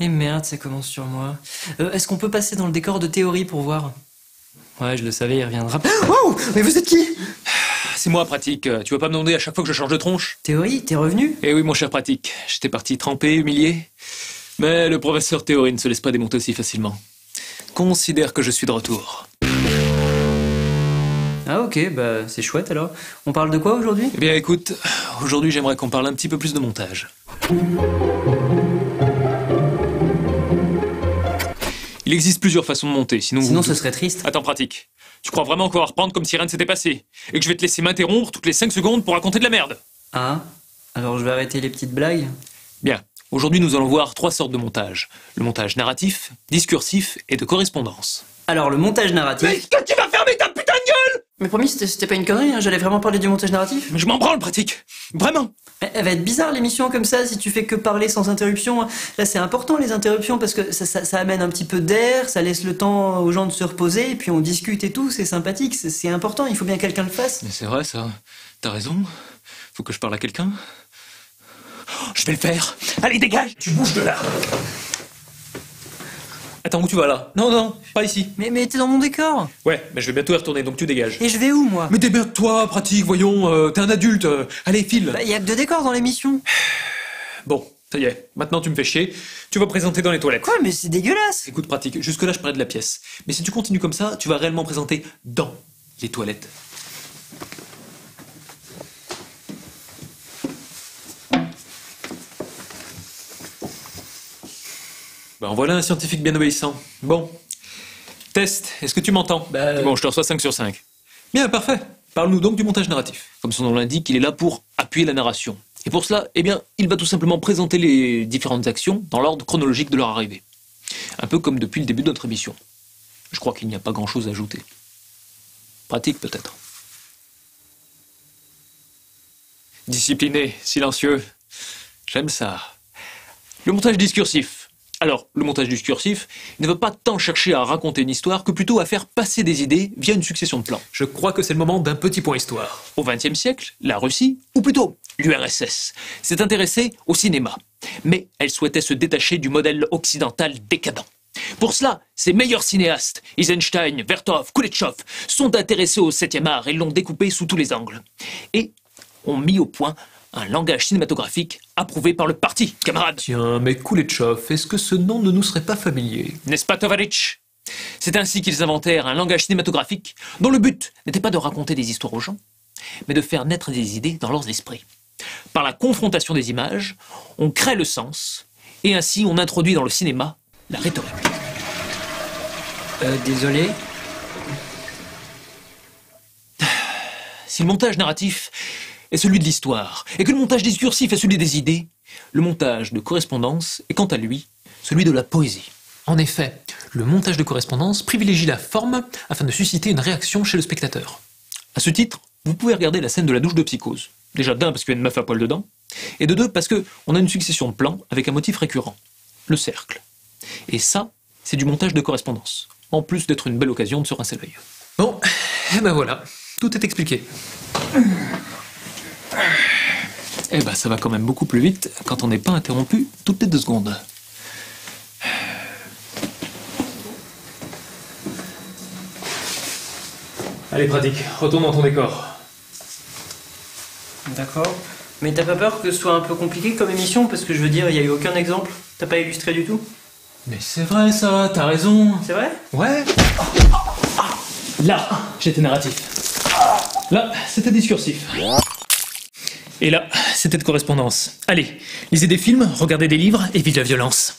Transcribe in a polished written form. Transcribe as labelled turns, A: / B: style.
A: Et merde, ça commence sur moi. Est-ce qu'on peut passer dans le décor de théorie pour voir? Ouais, je le savais, il reviendra. Wow! Mais vous êtes qui?
B: C'est moi, Pratique. Tu vas pas me demander à chaque fois que je change de tronche?
A: Théorie, t'es revenu?
B: Eh oui, mon cher Pratique. J'étais parti trempé, humilié. Mais le professeur Théorie ne se laisse pas démonter aussi facilement. Considère que je suis de retour.
A: Ah ok, bah c'est chouette alors. On parle de quoi aujourd'hui?
B: Eh bien écoute, aujourd'hui j'aimerais qu'on parle un petit peu plus de montage. Il existe plusieurs façons de monter, sinon
A: ce serait triste.
B: Attends, Pratique. Tu crois vraiment qu'on va reprendre comme si rien ne s'était passé? Et que je vais te laisser m'interrompre toutes les 5 secondes pour raconter de la merde?
A: Ah, alors je vais arrêter les petites blagues?
B: Bien. Aujourd'hui, nous allons voir 3 sortes de montage. Le montage narratif, discursif et de correspondance.
A: Alors, le montage narratif...
B: Mais est-ce que tu vas fermer ta putain de gueule?
A: Mais promis, c'était pas une connerie, hein, j'allais vraiment parler du montage narratif.
B: Mais je m'en branle, Pratique. Vraiment.
A: Elle va être bizarre l'émission comme ça, si tu fais que parler sans interruption. Là, c'est important les interruptions, parce que ça amène un petit peu d'air, ça laisse le temps aux gens de se reposer, et puis on discute et tout, c'est sympathique, c'est important, il faut bien que quelqu'un le fasse.
B: Mais c'est vrai, ça. T'as raison. Faut que je parle à quelqu'un. Oh, je vais le faire. Allez, dégage. Tu bouges de là. Attends, où tu vas là? Non, pas ici.
A: Mais t'es dans mon décor.
B: Ouais, mais je vais bientôt y retourner, donc tu dégages.
A: Et je vais où, moi?
B: Mais démerde-toi, Pratique, voyons, t'es un adulte. Allez, file.
A: Bah, y a que 2 décors dans l'émission.
B: Bon, ça y est, maintenant tu me fais chier. Tu vas présenter dans les toilettes.
A: Quoi? Mais c'est dégueulasse.
B: Écoute, Pratique, jusque-là je parlais de la pièce. Mais si tu continues comme ça, tu vas réellement présenter dans les toilettes. Ben voilà un scientifique bien obéissant. Bon. Test, est-ce que tu m'entends? Bon, je te reçois 5 sur 5. Bien, parfait. Parle-nous donc du montage narratif. Comme son nom l'indique, il est là pour appuyer la narration. Et pour cela, eh bien, il va tout simplement présenter les différentes actions dans l'ordre chronologique de leur arrivée. Un peu comme depuis le début de notre émission. Je crois qu'il n'y a pas grand-chose à ajouter. Pratique, peut-être. Discipliné, silencieux. J'aime ça. Le montage discursif. Alors, le montage discursif, il ne va pas tant chercher à raconter une histoire que plutôt à faire passer des idées via une succession de plans. Je crois que c'est le moment d'un petit point histoire. Au XXe siècle, la Russie, ou plutôt l'URSS, s'est intéressée au cinéma. Mais elle souhaitait se détacher du modèle occidental décadent. Pour cela, ses meilleurs cinéastes, Eisenstein, Vertov, Kuleshov, sont intéressés au 7e art et l'ont découpé sous tous les angles. Et ont mis au point un langage cinématographique approuvé par le parti, camarade. Tiens, mais Kuleshov, est-ce que ce nom ne nous serait pas familier? N'est-ce pas, Tovarich? C'est ainsi qu'ils inventèrent un langage cinématographique dont le but n'était pas de raconter des histoires aux gens, mais de faire naître des idées dans leurs esprits. Par la confrontation des images, on crée le sens, et ainsi on introduit dans le cinéma la rhétorique.
A: Désolé.
B: Si le montage narratif est celui de l'histoire, et que le montage discursif est celui des idées, le montage de correspondance est quant à lui celui de la poésie. En effet, le montage de correspondance privilégie la forme afin de susciter une réaction chez le spectateur. À ce titre, vous pouvez regarder la scène de la douche de Psychose. Déjà d'un parce qu'il y a une meuf à poil dedans, et de deux parce qu'on a une succession de plans avec un motif récurrent, le cercle. Et ça, c'est du montage de correspondance, en plus d'être une belle occasion de se rincer l'œil. Bon, et ben voilà, tout est expliqué. Eh ben, ça va quand même beaucoup plus vite quand on n'est pas interrompu toutes les 2 secondes. Allez, Pratique, retourne dans ton décor.
A: D'accord. Mais t'as pas peur que ce soit un peu compliqué comme émission? Parce que je veux dire, il y a eu aucun exemple. T'as pas illustré du tout?
B: Mais c'est vrai ça, t'as raison.
A: C'est vrai?
B: Ouais. Là, j'étais narratif. Là, c'était discursif. Et là, c'était de correspondance. Allez, lisez des films, regardez des livres et vive la violence.